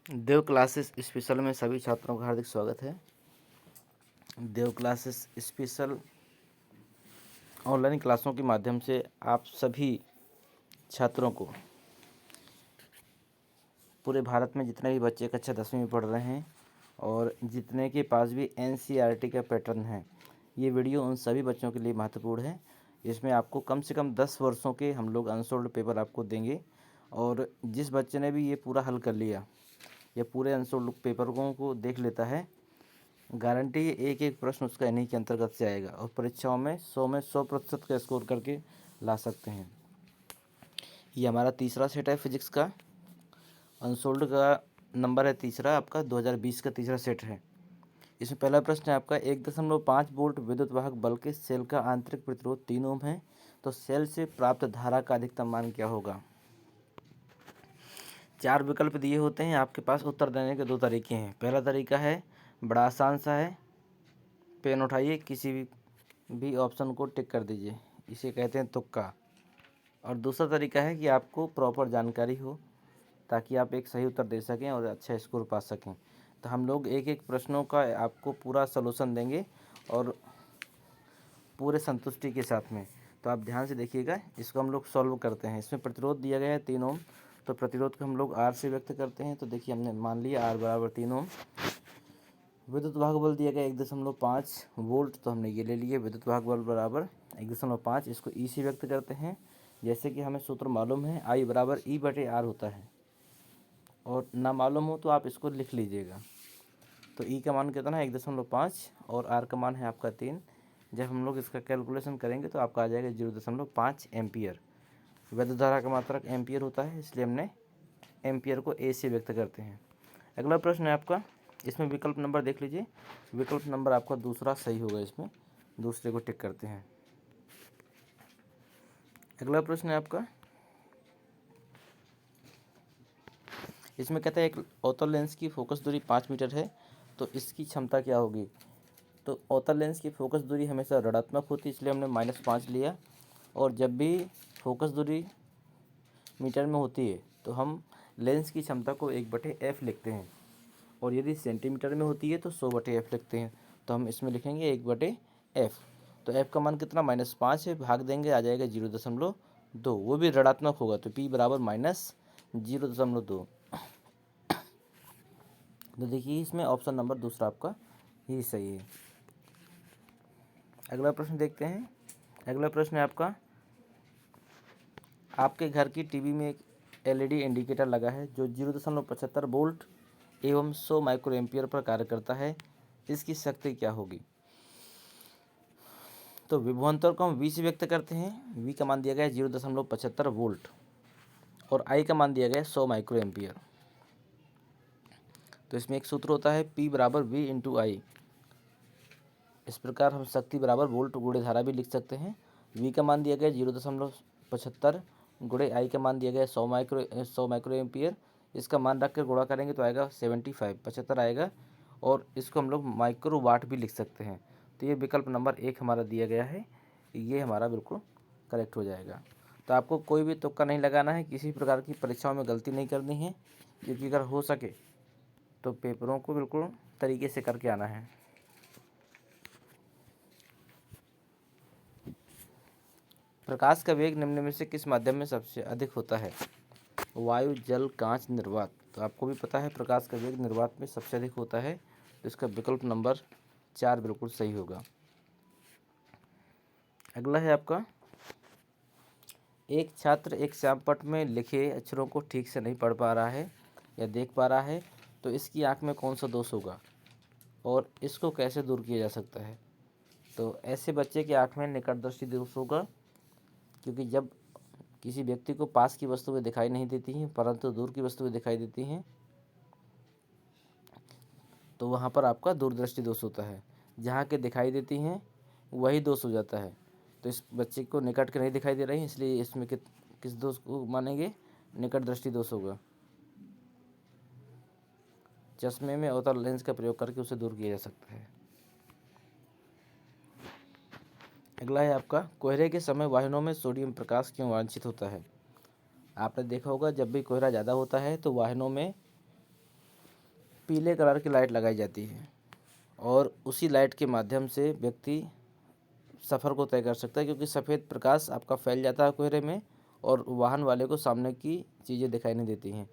देव classes special में सभी छात्रों का हार्दिक स्वागत है। देव क्लासेस स्पेशल ऑनलाइन क्लासों के माध्यम से आप सभी छात्रों को, पूरे भारत में जितने भी बच्चे कक्षा 10वीं में पढ़ रहे हैं और जितने के पास भी एनसीईआरटी का पैटर्न है, ये वीडियो उन सभी बच्चों के लिए महत्वपूर्ण है। इसमें आपको कम से कम 10 वर्षों के हम लोग अनसोल्ड पेपर आपको देंगे और जिस बच्चे ने भी ये पूरा हल कर लिया या पूरे अनसोल्ड पेपरों को देख लेता है, गारंटी है एक एक प्रश्न उसका इन्हीं के अंतर्गत से आएगा और परीक्षाओं में 100% का स्कोर करके ला सकते हैं। ये हमारा तीसरा सेट है फिजिक्स का। अनसोल्ड का नंबर है तीसरा, आपका 2020 का तीसरा सेट है। इसमें पहला प्रश्न है आपका 1.5 वोल्ट विद्युत वाहक बल के सेल का आंतरिक प्रतिरोध 3 ओम है, तो सेल से प्राप्त धारा का अधिकतम मान क्या होगा। 4 विकल्प दिए होते हैं आपके पास। उत्तर देने के 2 तरीके हैं। पहला तरीका है, बड़ा आसान सा है, पेन उठाइए, किसी भी ऑप्शन को टिक कर दीजिए, इसे कहते हैं तुक्का। और दूसरा तरीका है कि आपको प्रॉपर जानकारी हो ताकि आप एक सही उत्तर दे सकें और अच्छा स्कोर पा सकें। तो हम लोग एक एक प्रश्नों का आपको पूरा सलूशन देंगे और पूरे संतुष्टि के साथ में। तो आप ध्यान से देखिएगा, इसको हम लोग सॉल्व करते हैं। इसमें प्रतिरोध दिया गया है 3 ओम, तो प्रतिरोध को हम लोग आर से व्यक्त करते हैं। तो देखिए, हमने मान लिया आर बराबर 3 ओम। विद्युत वाहक बल दिया गया 1.5 वोल्ट, तो हमने ये ले लिए। विद्युत वाहक बल बराबर 1.5, इसको ई से व्यक्त करते हैं। जैसे कि हमें सूत्र मालूम है, आई बराबर ई बटे आर होता है, और ना मालूम हो तो आप इसको लिख लीजिएगा। तो ई का मान कितना है 1.5 और आर का मान है आपका 3। जब हम लोग इसका कैलकुलेशन करेंगे तो आपका आ जाएगा 0.5 एम्पियर। वैद्युत धारा का मात्रक एम्पियर होता है, इसलिए हमने एम्पियर को ए से व्यक्त करते हैं। अगला प्रश्न है आपका, इसमें विकल्प नंबर देख लीजिए। विकल्प नंबर आपका दूसरा सही होगा, इसमें दूसरे को टिक करते हैं। अगला प्रश्न है आपका, इसमें कहता है एक अवतल लेंस की फोकस दूरी 5 मीटर है, तो इसकी क्षमता क्या होगी। तो अवतल लेंस की फोकस दूरी हमेशा ऋणात्मक होती है, इसलिए हमने -5 लिया। और जब भी फोकस दूरी मीटर में होती है तो हम लेंस की क्षमता को 1/f लिखते हैं, और यदि सेंटीमीटर में होती है तो 100/f लिखते हैं। तो हम इसमें लिखेंगे 1/f। तो f का मान कितना -5 है, भाग देंगे आ जाएगा 0.2, वो भी ऋणात्मक होगा, तो p बराबर -0.2। तो देखिए, इसमें ऑप्शन नंबर दूसरा आपका ही सही है। अगला प्रश्न देखते हैं। अगला प्रश्न है आपका, आपके घर की टीवी में एक एलईडी इंडिकेटर लगा है जो 0.75 वोल्ट एवं 100 माइक्रो एम्पियर पर कार्य करता है, इसकी शक्ति क्या होगी। तो विभवांतर को हम वी से व्यक्त करते हैं। वी का मान दिया गया है 0.75 वोल्ट और आई का मान दिया गया है 100 माइक्रो एम्पियर। तो इसमें एक सूत्र होता है P बराबर V इंटू आई। इस प्रकार हम शक्ति बराबर वोल्ट गुणे धारा भी लिख सकते हैं। V का मान दिया गया 0.75 गुणे आई का मान दिया गया 100 माइक्रो एम्पियर। इसका मान रख कर गुणा करेंगे तो आएगा 75 आएगा, और इसको हम लोग माइक्रो वाट भी लिख सकते हैं। तो ये विकल्प नंबर 1 हमारा दिया गया है, ये हमारा बिल्कुल करेक्ट हो जाएगा। तो आपको कोई भी तुक्का नहीं लगाना है, किसी प्रकार की परीक्षाओं में गलती नहीं करनी है, क्योंकि अगर हो सके तो पेपरों को बिल्कुल तरीके से करके आना है। प्रकाश का वेग निम्न में से किस माध्यम में सबसे अधिक होता है। वायु, जल, कांच, निर्वात। तो आपको भी पता है प्रकाश का वेग निर्वात में सबसे अधिक होता है, तो इसका विकल्प नंबर 4 बिल्कुल सही होगा। अगला है आपका, एक छात्र एक श्यामपट्ट में लिखे अक्षरों को ठीक से नहीं पढ़ पा रहा है या देख पा रहा है, तो इसकी आँख में कौन सा दोष होगा और इसको कैसे दूर किया जा सकता है। तो ऐसे बच्चे की आँख में निकट दृष्टि दोष होगा, क्योंकि जब किसी व्यक्ति को पास की वस्तुएं दिखाई नहीं देती हैं परंतु दूर की वस्तुएं दिखाई देती हैं, तो वहाँ पर आपका दूरदृष्टि दोष होता है। जहाँ के दिखाई देती हैं वही दोष हो जाता है। तो इस बच्चे को निकट के नहीं दिखाई दे रही है, इसलिए इसमें किस दोष को मानेंगे, निकट दृष्टि दोष होगा। चश्मे में अवतल लेंस का प्रयोग करके उसे दूर किया जा सकता है। अगला है आपका, कोहरे के समय वाहनों में सोडियम प्रकाश क्यों वांछित होता है। आपने देखा होगा जब भी कोहरा ज़्यादा होता है तो वाहनों में पीले कलर की लाइट लगाई जाती है और उसी लाइट के माध्यम से व्यक्ति सफ़र को तय कर सकता है, क्योंकि सफ़ेद प्रकाश आपका फैल जाता है कोहरे में और वाहन वाले को सामने की चीज़ें दिखाई नहीं देती हैं।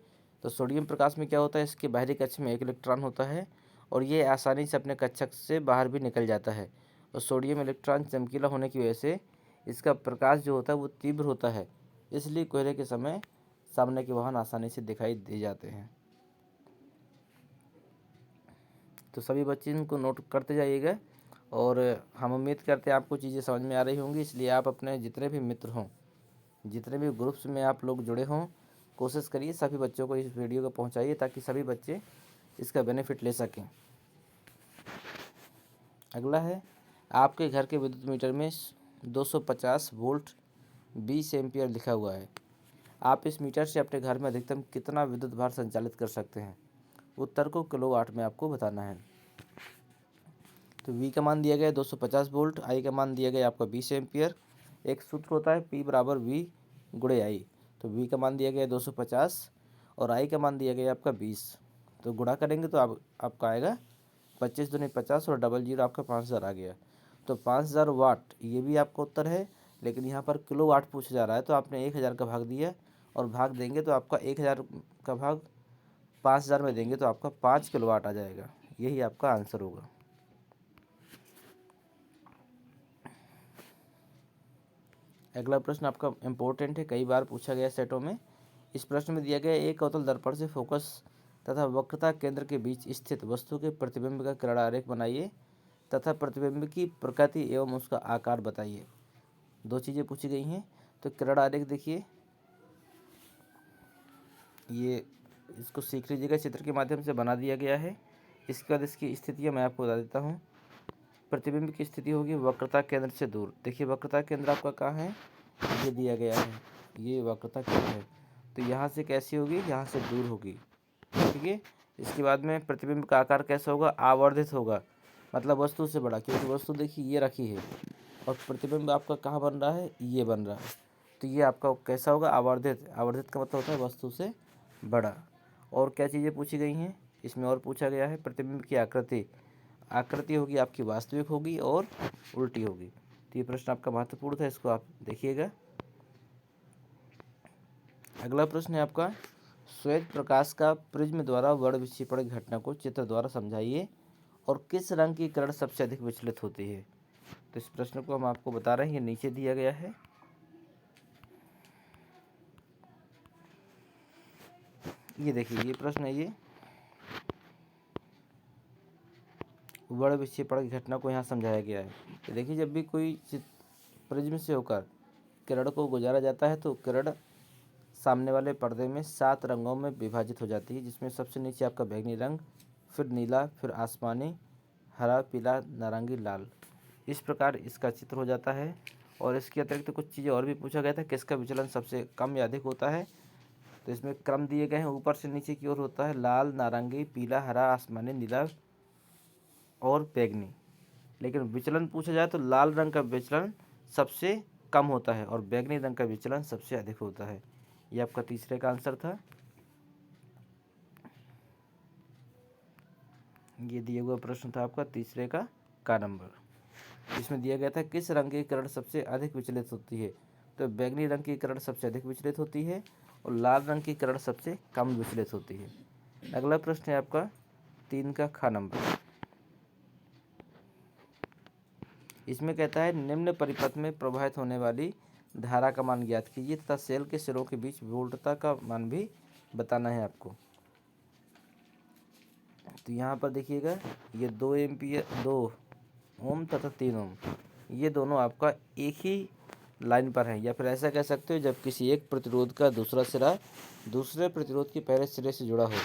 तो सोडियम प्रकाश में क्या होता है, इसके बाहरी कक्ष में एक इलेक्ट्रॉन होता है और ये आसानी से अपने कक्षक से बाहर भी निकल जाता है। और सोडियम इलेक्ट्रॉन चमकीला होने की वजह से इसका प्रकाश जो होता है वो तीव्र होता है, इसलिए कोहरे के समय सामने के वाहन आसानी से दिखाई दे जाते हैं। तो सभी बच्चे इनको नोट करते जाइएगा और हम उम्मीद करते हैं आपको चीज़ें समझ में आ रही होंगी। इसलिए आप अपने जितने भी मित्र हों, जितने भी ग्रुप्स में आप लोग जुड़े हों, कोशिश करिए सभी बच्चों को इस वीडियो को पहुंचाइए ताकि सभी बच्चे इसका बेनिफिट ले सकें। अगला है, आपके घर के विद्युत मीटर में 250 वोल्ट 20 एम्पियर लिखा हुआ है। आप इस मीटर से अपने घर में अधिकतम कितना विद्युत भार संचालित कर सकते हैं? उत्तर को किलोवाट में आपको बताना है। तो V का मान दिया गया है 250 वोल्ट, I का मान दिया गया आपका 20 एम्पियर। एक सूत्र होता है P बराबर V गुणे I। तो V का मान दिया गया है 250 और I का मान दिया गया आपका 20। तो गुणा करेंगे तो आपका आएगा 25 दूनी 50 और डबल जीरो आपका 5000 आ गया। तो 5000 वाट ये भी आपका उत्तर है, लेकिन यहाँ पर किलो वाट पूछा जा रहा है तो आपने 1000 का भाग दिया और भाग देंगे तो आपका 1000 का भाग 5000 में देंगे तो आपका 5 किलोवाट आ जाएगा। यही आपका आंसर होगा। अगला प्रश्न आपका इम्पोर्टेंट है, कई बार पूछा गया सेटों में। इस प्रश्न में दिया गया एक अवतल दर्पण से फोकस तथा वक्रता केंद्र के बीच स्थित वस्तु के प्रतिबिंब का किरण आरेख बनाइए तथा प्रतिबिंब की प्रकृति एवं उसका आकार बताइए। दो चीज़ें पूछी गई हैं। तो किरण आरेख देखिए, ये इसको सीख लीजिएगा, चित्र के माध्यम से बना दिया गया है। इसके बाद इसकी स्थितियाँ मैं आपको बता देता हूँ। प्रतिबिंब की स्थिति होगी वक्रता केंद्र से दूर। देखिए वक्रता केंद्र आपका कहाँ है, ये दिया गया है, ये वक्रता केंद्र है। तो यहाँ से कैसी होगी, यहाँ से दूर होगी, ठीक है। इसके बाद में प्रतिबिंब का आकार कैसा होगा, आवर्धित होगा, मतलब वस्तु से बड़ा, क्योंकि वस्तु देखिए ये रखी है और प्रतिबिंब आपका कहाँ बन रहा है, ये बन रहा है। तो ये आपका कैसा होगा, आवर्धित। आवर्धित का मतलब होता है वस्तु से बड़ा। और क्या चीज़ें पूछी गई हैं इसमें, और पूछा गया है प्रतिबिंब की आकृति। आकृति होगी आपकी वास्तविक होगी और उल्टी होगी। तो ये प्रश्न आपका महत्वपूर्ण था, इसको आप देखिएगा। अगला प्रश्न है आपका, श्वेत प्रकाश का प्रिज्म द्वारा वर्ण विक्षेपण की घटना को चित्र द्वारा समझाइए और किस रंग की किरण सबसे अधिक विचलित होती है। तो इस प्रश्न को हम आपको बता रहे हैं, ये नीचे दिया गया है। ये देखिए ये प्रश्न है, ये वर्ण विक्षेपण की घटना को यहाँ समझाया गया है। तो देखिए जब भी कोई प्रिज्म से होकर किरण को गुजारा जाता है तो किरण सामने वाले पर्दे में 7 रंगों में विभाजित हो जाती है, जिसमें सबसे नीचे आपका बैंगनी रंग, फिर नीला, फिर आसमानी, हरा, पीला, नारंगी, लाल। इस प्रकार इसका चित्र हो जाता है। और इसके अतिरिक्त तो कुछ चीज़ें और भी पूछा गया था, किसका विचलन सबसे कम या अधिक होता है। तो इसमें क्रम दिए गए हैं, ऊपर से नीचे की ओर होता है लाल, नारंगी, पीला, हरा, आसमानी, नीला और बैंगनी। लेकिन विचलन पूछा जाए तो लाल रंग का विचलन सबसे कम होता है और बैंगनी रंग का विचलन सबसे अधिक होता है। ये आपका तीसरे का आंसर था। ये दिया हुआ प्रश्न था आपका तीसरे का नंबर। इसमें दिया गया था किस रंग की किरण सबसे अधिक विचलित होती है। तो बैंगनी रंग की किरण सबसे अधिक विचलित होती है और लाल रंग की किरण सबसे कम विचलित होती है। अगला प्रश्न है आपका 3 का नंबर। इसमें कहता है निम्न परिपथ में प्रवाहित होने वाली धारा का मान ज्ञात कीजिए तथा सेल के सिरों के बीच वोल्टता का मान भी बताना है आपको। तो यहाँ पर देखिएगा ये 2 एम्पियर, 2 ओम तथा 3 ओम, ये दोनों आपका एक ही लाइन पर है, या फिर ऐसा कह सकते हो जब किसी एक प्रतिरोध का दूसरा सिरा दूसरे प्रतिरोध के पहले सिरे से जुड़ा हो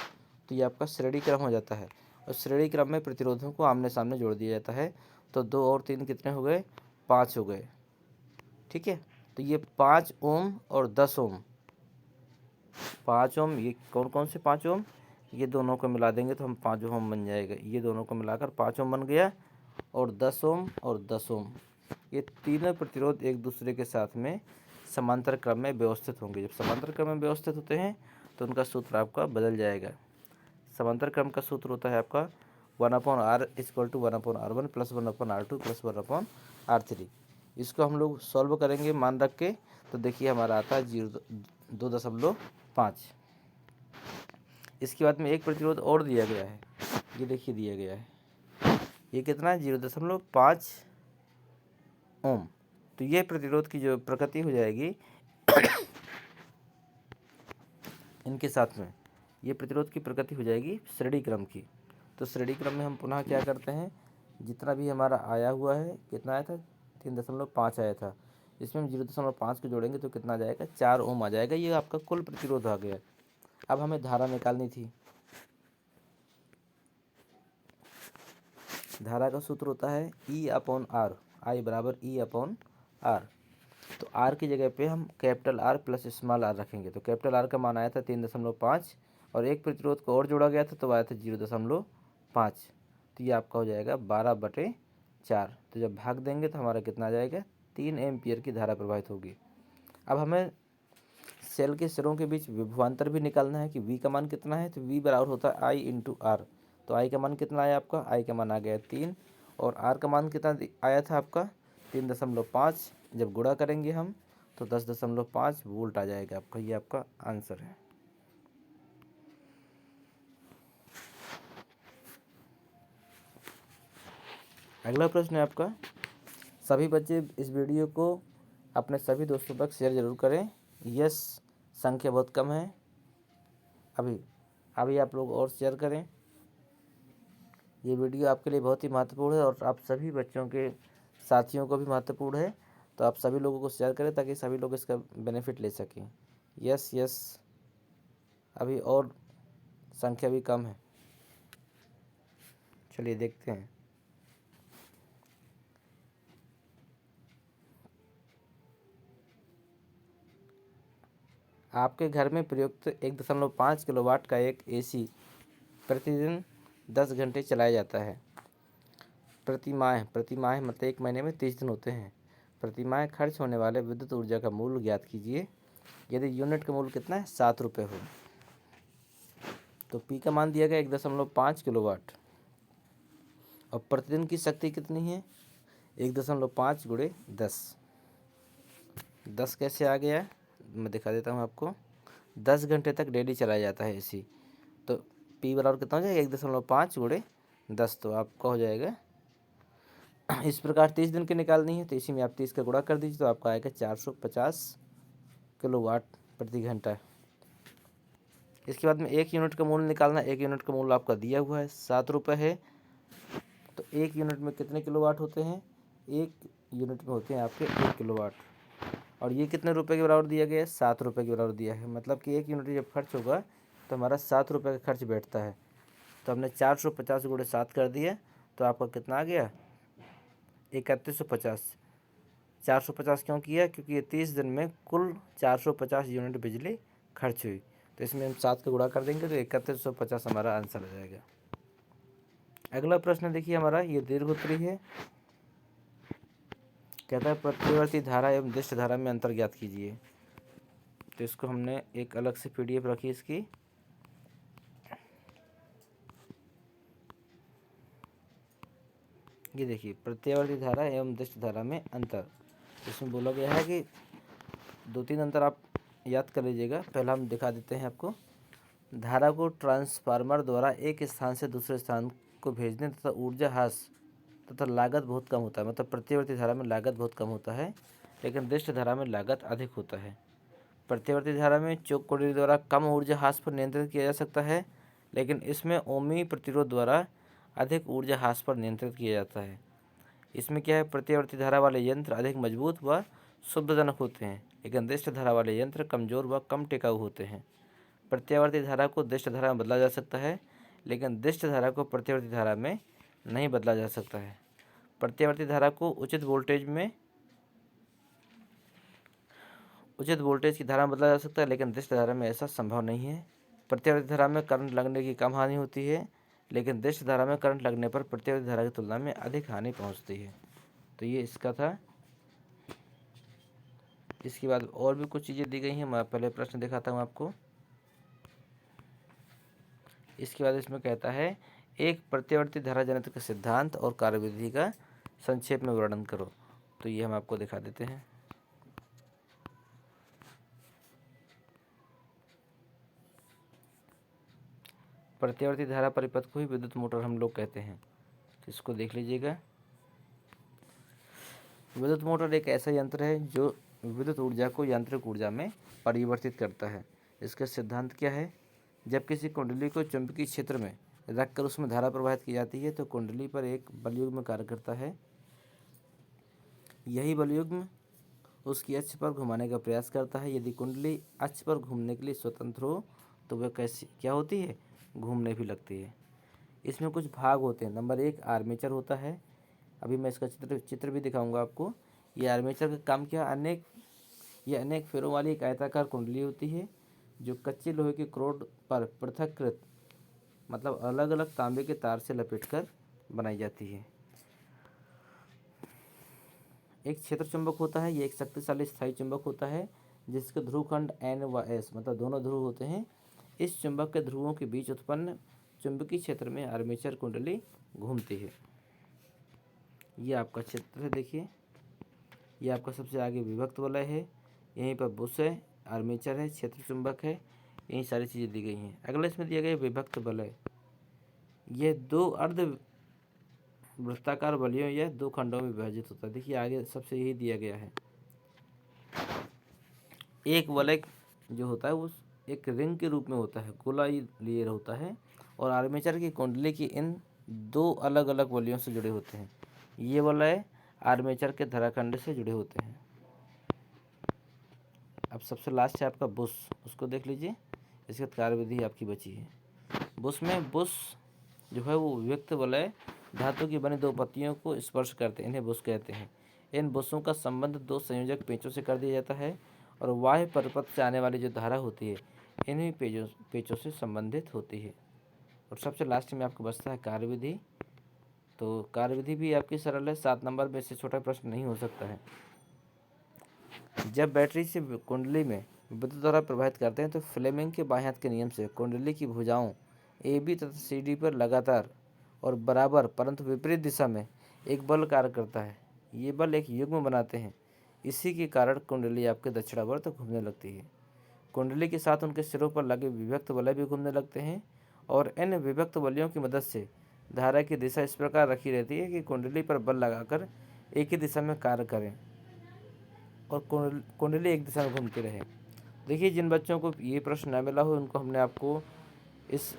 तो ये आपका श्रेणी क्रम हो जाता है। और श्रेणी क्रम में प्रतिरोधों को आमने सामने जोड़ दिया जाता है। तो 2 और 3 कितने हो गए, 5 हो गए, ठीक है। तो ये 5 ओम और 10 ओम, 5 ओम, ये कौन कौन से 5 ओम, ये दोनों को मिला देंगे तो हम 5 ओम बन जाएगा। ये दोनों को मिलाकर 5 ओम बन गया। और 10 ओम और 10 ओम, ये तीनों प्रतिरोध एक दूसरे के साथ में समांतर क्रम में व्यवस्थित होंगे। जब समांतर क्रम में व्यवस्थित होते हैं तो उनका सूत्र आपका बदल जाएगा। समांतर क्रम का सूत्र होता है आपका 1/r equal to 1/r1 plus 1/r2 plus 1/r3। इसको हम लोग सॉल्व करेंगे मान रख के, तो देखिए हमारा आता है 2.5। इसके बाद में एक प्रतिरोध और दिया गया है, ये देखिए दिया गया है, ये कितना है 0.5 ओम। तो ये प्रतिरोध की जो प्रकृति हो जाएगी इनके साथ में, ये प्रतिरोध की प्रकृति हो जाएगी श्रेणी क्रम की। तो श्रेणी क्रम में हम पुनः क्या करते हैं, जितना भी हमारा आया हुआ है, कितना आया था 3.5 आया था, इसमें हम 0.5 को जोड़ेंगे तो कितना आ जाएगा 4 ओम आ जाएगा। ये आपका कुल प्रतिरोध आ गया। अब हमें धारा निकालनी थी। धारा का सूत्र होता है E/R, I बराबर E/R। तो R की जगह पे हम capital R plus small r रखेंगे। तो कैपिटल R का मान आया था 3.5 और एक प्रतिरोध को और जोड़ा गया था तो आया था 0.5। तो ये आपका हो जाएगा 12/4। तो जब भाग देंगे तो हमारा कितना आ जाएगा 3 एम्पियर की धारा प्रवाहित होगी। अब हमें सेल के सिरों के बीच विभवांतर भी निकालना है कि V का मान कितना है। तो V बराबर होता है I इंटू R। तो I का मान कितना आया आपका, I का मान आ गया 3 और R का मान कितना आया था आपका 3.5। जब गुणा करेंगे हम तो 10.5 वोल्ट आ जाएगा आपका। ये आपका आंसर है। अगला प्रश्न है आपका, सभी बच्चे इस वीडियो को अपने सभी दोस्तों तक शेयर जरूर करें। यस, संख्या बहुत कम है, अभी आप लोग और शेयर करें। ये वीडियो आपके लिए बहुत ही महत्वपूर्ण है और आप सभी बच्चों के साथियों को भी महत्वपूर्ण है। तो आप सभी लोगों को शेयर करें ताकि सभी लोग इसका बेनिफिट ले सकें। यस यस, अभी और संख्या भी कम है। चलिए देखते हैं। आपके घर में प्रयुक्त 1.5 किलोवाट का एक AC प्रतिदिन 10 घंटे चलाया जाता है। प्रतिमाह मतलब एक महीने में 30 दिन होते हैं। प्रतिमाह खर्च होने वाले विद्युत ऊर्जा का मूल्य ज्ञात कीजिए यदि यूनिट का मूल्य कितना है 7 रुपये हो। तो P का मान दिया गया 1.5 किलोवाट और प्रतिदिन की शक्ति कितनी है 1.5 गुणे 10। 10 कैसे आ गया, मैं दिखा देता हूँ आपको। 10 घंटे तक डेली चलाया जाता है AC। तो P बराबर कितना हो जाएगा 1.5 गुणे 10। तो आपका हो जाएगा इस प्रकार 30 दिन की निकालनी है तो इसी में आप 30 का गुणा कर दीजिए तो आपका आएगा 450 किलोवाट प्रति घंटा। इसके बाद में 1 यूनिट का मूल्य निकालना। 1 यूनिट का मूल्य आपका दिया हुआ है 7 रुपये है। तो 1 यूनिट में कितने किलोवाट होते हैं, 1 यूनिट में होते हैं आपके 1 किलोवाट। और ये कितने रुपए के बराबर दिया गया है 7 रुपये के बराबर दिया है। मतलब कि 1 यूनिट जब खर्च होगा तो हमारा 7 रुपये का खर्च बैठता है। तो हमने 450 गुणे 7 कर दिया तो आपका कितना आ गया 3150। 450 क्यों किया, क्योंकि ये 30 दिन में कुल 450 यूनिट बिजली खर्च हुई। तो इसमें हम 7 का गुणा कर देंगे तो 3150 हमारा आंसर आ जाएगा। अगला प्रश्न देखिए हमारा, ये दीर्घोत्तरी है। कहता है प्रतिवर्ती धारा एवं दिष्ट धारा में अंतर ज्ञात कीजिए। तो इसको हमने एक अलग से PDF रखी इसकी। ये देखिए प्रत्यावर्ती धारा एवं दिष्ट धारा में अंतर। इसमें बोला गया है कि 2-3 अंतर आप याद कर लीजिएगा। पहला हम दिखा देते हैं आपको। धारा को ट्रांसफार्मर द्वारा एक स्थान से दूसरे स्थान को भेजने तथा ऊर्जा ह्रास तथा लागत बहुत कम होता है। मतलब प्रत्यावर्ती धारा में लागत बहुत कम होता है लेकिन दिष्ट धारा में लागत अधिक होता है। प्रत्यावर्ती धारा में चौक कुंडली द्वारा कम ऊर्जा ह्रास पर नियंत्रित किया जा सकता है लेकिन इसमें ओमी प्रतिरोध द्वारा अधिक ऊर्जा ह्रास पर नियंत्रित किया जाता है। इसमें क्या है, प्रत्यावर्ती धारा वाले यंत्र अधिक मजबूत व शुद्धजनक होते हैं लेकिन दिष्ट धारा वाले यंत्र कमजोर व कम टिकाऊ होते हैं। प्रत्यावर्ती धारा को दिष्ट धारा में बदला जा सकता है लेकिन दिष्ट धारा को प्रत्यावर्ती धारा में नहीं बदला जा सकता है। प्रत्यावर्ती धारा को उचित वोल्टेज की धारा में बदला जा सकता है लेकिन दिष्ट धारा में ऐसा संभव नहीं है। प्रत्यावर्ती धारा में करंट लगने की कम हानि होती है लेकिन दिष्ट धारा में करंट लगने पर प्रत्यावर्ती धारा की तुलना में अधिक हानि पहुंचती है। तो ये इसका था। इसके बाद और भी कुछ चीज़ें दी गई हैं। मैं पहले प्रश्न दिखाता हूँ आपको। इसके बाद इसमें कहता है एक प्रत्यावर्ती धारा जनित्र का सिद्धांत और कार्यविधि का संक्षेप में वर्णन करो। तो ये हम आपको दिखा देते हैं। प्रत्यावर्ती धारा परिपथ को ही विद्युत मोटर हम लोग कहते हैं। तो इसको देख लीजिएगा। विद्युत मोटर एक ऐसा यंत्र है जो विद्युत ऊर्जा को यांत्रिक ऊर्जा में परिवर्तित करता है। इसका सिद्धांत क्या है? जब किसी कुंडली को चुंबकीय क्षेत्र में रखकर उसमें धारा प्रवाहित की जाती है तो कुंडली पर एक बलयुग्म कार्य करता है। यही बलयुग्म उसकी अक्ष पर घुमाने का प्रयास करता है। यदि कुंडली अक्ष पर घूमने के लिए स्वतंत्र हो तो वह कैसी क्या होती है? घूमने भी लगती है। इसमें कुछ भाग होते हैं। नंबर 1 आर्मेचर होता है। अभी मैं इसका चित्र भी दिखाऊंगा आपको। ये आर्मेचर का काम क्या? अनेक फेरों वाली एक आयताकार कुंडली होती है जो कच्चे लोहे के क्रोड पर पृथककृत मतलब अलग अलग तांबे के तार से लपेटकर बनाई जाती है। एक क्षेत्र चुंबक होता है। ये एक शक्तिशाली स्थायी चुंबक होता है जिसके ध्रुवखंड N व S मतलब दोनों ध्रुव होते हैं। इस चुंबक के ध्रुवों के बीच उत्पन्न चुंबकीय क्षेत्र में आर्मेचर कुंडली घूमती है। ये आपका क्षेत्र है, देखिए। ये आपका सबसे आगे विभक्त वलय है। यहीं पर बुश है, आर्मेचर है, क्षेत्र चुंबक है। यही सारी चीज़ें दी गई हैं। अगला इसमें दिया गया विभक्त वलय। यह 2 अर्ध वृत्ताकार वलयों या 2 खंडों में विभाजित होता है। देखिए आगे सबसे यही दिया गया है। एक वलय जो होता है वो एक रिंग के रूप में होता है, गोलाई लेयर होता है और आर्मेचर की कुंडली की इन 2 अलग अलग वलयों से जुड़े होते हैं। ये वलय आर्मेचर के धराखंड से जुड़े होते हैं। अब सबसे लास्ट है आपका बुश, उसको देख लीजिए। इसकी कार्यविधि आपकी बची है। बुश में बुश जो है वो विभक्त वलय धातु की बनी 2 पत्तियों को स्पर्श करते हैं, इन्हें बुश कहते हैं। इन बुशों का संबंध 2 संयोजक पेंचों से कर दिया जाता है और बाह्य परिपथ से आने वाली जो धारा होती है इन्हीं पेंचों से संबंधित होती है। और सबसे लास्ट में आपको बचता है कार्यविधि। तो कार्यविधि भी आपकी सरल है, 7 नंबर में इससे छोटा प्रश्न नहीं हो सकता है। जब बैटरी से कुंडली में विद्युत धारा प्रवाहित करते हैं तो फ्लेमिंग के बाएं हाथ के नियम से कुंडली की भुजाओं AB तथा CD पर लगातार और बराबर परंतु विपरीत दिशा में एक बल कार्य करता है। ये बल एक युग्म बनाते हैं। इसी के कारण कुंडली आपके दक्षिणावर्त घूमने लगती है। कुंडली के साथ उनके सिरों पर लगे विभक्त वलय भी घूमने लगते हैं और इन विभक्त वलयों की मदद से धारा की दिशा इस प्रकार रखी रहती है कि कुंडली पर बल लगाकर एक ही दिशा में कार्य करें और कुंडली एक दिशा में घूमती रहे। देखिए जिन बच्चों को ये प्रश्न न मिला हो उनको हमने आपको इस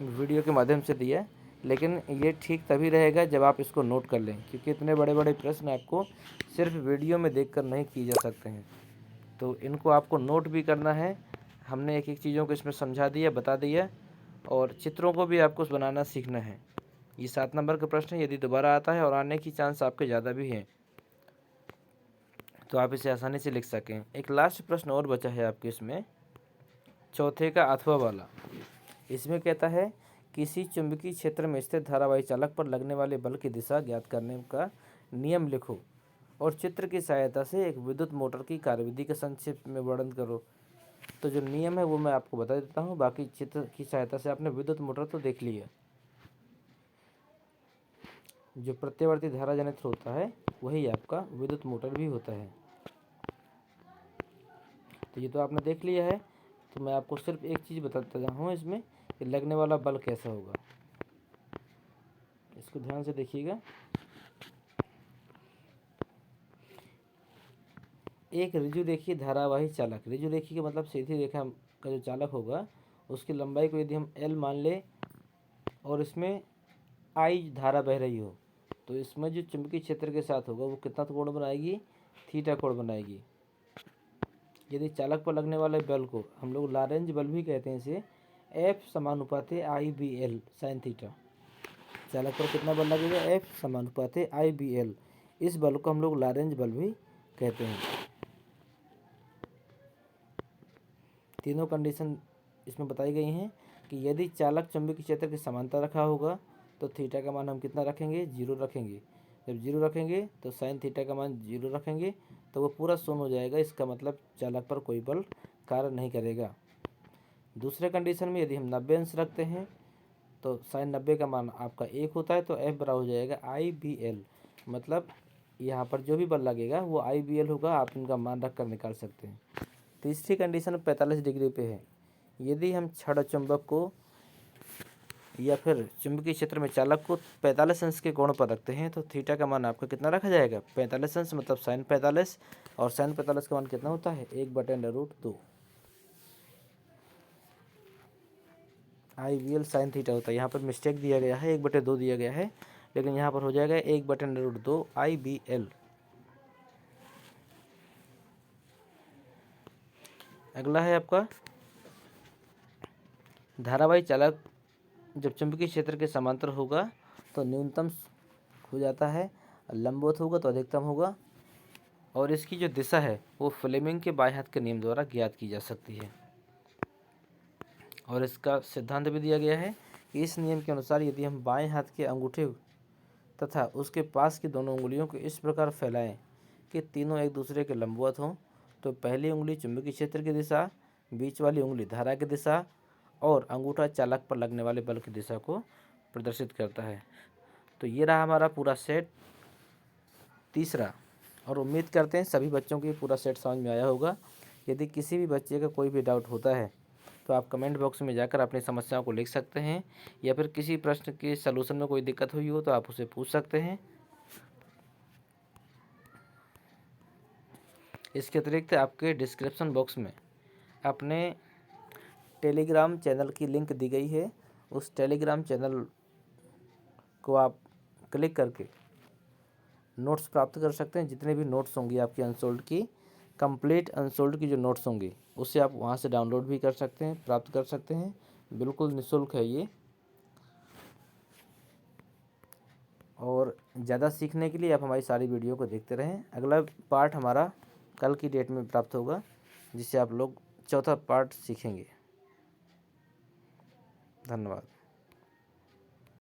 वीडियो के माध्यम से दिया है, लेकिन ये ठीक तभी रहेगा जब आप इसको नोट कर लें, क्योंकि इतने बड़े बड़े प्रश्न आपको सिर्फ वीडियो में देखकर नहीं किए जा सकते हैं। तो इनको आपको नोट भी करना है। हमने एक एक चीज़ों को इसमें समझा दिया, बता दिया और चित्रों को भी आपको बनाना सीखना है। ये 7 नंबर का प्रश्न है। यदि दोबारा आता है और आने की चांस आपके ज़्यादा भी हैं तो आप इसे आसानी से लिख सकें। एक लास्ट प्रश्न और बचा है आपके इसमें, चौथे का अथवा वाला। इसमें कहता है किसी चुंबकीय क्षेत्र में स्थित धारावाही चालक पर लगने वाले बल की दिशा ज्ञात करने का नियम लिखो और चित्र की सहायता से एक विद्युत मोटर की कार्यविधि का संक्षेप में वर्णन करो। तो जो नियम है वो मैं आपको बता देता हूँ, बाकी चित्र की सहायता से आपने विद्युत मोटर तो देख लिया। जो प्रत्यावर्ती धारा जनित्र होता है वही आपका विद्युत मोटर भी होता है। तो ये तो आपने देख लिया है। तो मैं आपको सिर्फ एक चीज़ बताता हूँ इसमें कि लगने वाला बल कैसा होगा। इसको ध्यान से देखिएगा। एक रिजु रेखीय धारावाही चालक, रिजु रेखीय का मतलब सीधी रेखा का जो चालक होगा उसकी लंबाई को यदि हम L मान ले और इसमें I धारा बह रही हो तो इसमें जो चुंबकीय क्षेत्र के साथ होगा वो कितना कोण बनाएगी? थीटा कोण बनाएगी। यदि चालक पर लगने वाले बल को हम लोग लॉरेंज बल भी कहते हैं, इसे F समानुपाते IBL साइन थीटा। चालक पर कितना बल लगेगा? F समानुपाते IBL। इस बल को हम लोग लॉरेंज बल भी कहते हैं। तीनों कंडीशन इसमें बताई गई हैं कि यदि चालक चुंबकीय क्षेत्र के समांतर रखा होगा तो थीटा का मान हम कितना रखेंगे? 0 रखेंगे। जब 0 रखेंगे तो साइन थीटा का मान 0 रखेंगे तो वो पूरा शून्य हो जाएगा। इसका मतलब चालक पर कोई बल कार्य नहीं करेगा। दूसरे कंडीशन में यदि हम 90 अंश रखते हैं तो साइन 90 का मान आपका 1 होता है, तो F बराबर हो जाएगा IBL। मतलब यहाँ पर जो भी बल लगेगा वो IBL होगा, आप इनका मान रख कर निकाल सकते हैं। तीसरी कंडीशन 45 डिग्री पे है। यदि हम छड़ चुंबक को या फिर चुंबकीय क्षेत्र में चालक को 45 अंश के कोण पर रखते हैं तो थीटा का मान आपका कितना रखा जाएगा, 45 अंश, मतलब साइन 45, और साइन 45 का मान कितना होता है, 1/√2 IBL साइन थीटा होता है। यहाँ पर मिस्टेक दिया गया है, 1/2 दिया गया है, लेकिन यहाँ पर हो जाएगा 1/√2 IBL। अगला है आपका धारावाही चालक जब चुंबकीय क्षेत्र के समांतर होगा तो न्यूनतम हो जाता है, लंबवत होगा तो अधिकतम होगा, और इसकी जो दिशा है वो फ्लेमिंग के बाएं हाथ के नियम द्वारा ज्ञात की जा सकती है। और इसका सिद्धांत भी दिया गया है कि इस नियम के अनुसार यदि हम बाएं हाथ के अंगूठे तथा उसके पास की दोनों उंगलियों को इस प्रकार फैलाएं कि तीनों एक दूसरे के लंबवत हों, तो पहली उंगली चुंबकीय क्षेत्र की दिशा, बीच वाली उंगली धारा की दिशा और अंगूठा चालक पर लगने वाले बल की दिशा को प्रदर्शित करता है। तो ये रहा हमारा पूरा सेट तीसरा, और उम्मीद करते हैं सभी बच्चों को ये पूरा सेट समझ में आया होगा। यदि किसी भी बच्चे का कोई भी डाउट होता है तो आप कमेंट बॉक्स में जाकर अपनी समस्याओं को लिख सकते हैं, या फिर किसी प्रश्न के सलूशन में कोई दिक्कत हुई हो तो आप उसे पूछ सकते हैं। इसके अतिरिक्त आपके डिस्क्रिप्शन बॉक्स में अपने टेलीग्राम चैनल की लिंक दी गई है, उस टेलीग्राम चैनल को आप क्लिक करके नोट्स प्राप्त कर सकते हैं। जितने भी नोट्स होंगी आपकी अनसोल्ड की, कंप्लीट अनसोल्ड की जो नोट्स होंगी उसे आप वहां से डाउनलोड भी कर सकते हैं, प्राप्त कर सकते हैं, बिल्कुल निःशुल्क है ये। और ज़्यादा सीखने के लिए आप हमारी सारी वीडियो को देखते रहें। अगला पार्ट हमारा कल की डेट में प्राप्त होगा, जिससे आप लोग चौथा पार्ट सीखेंगे। धन्यवाद।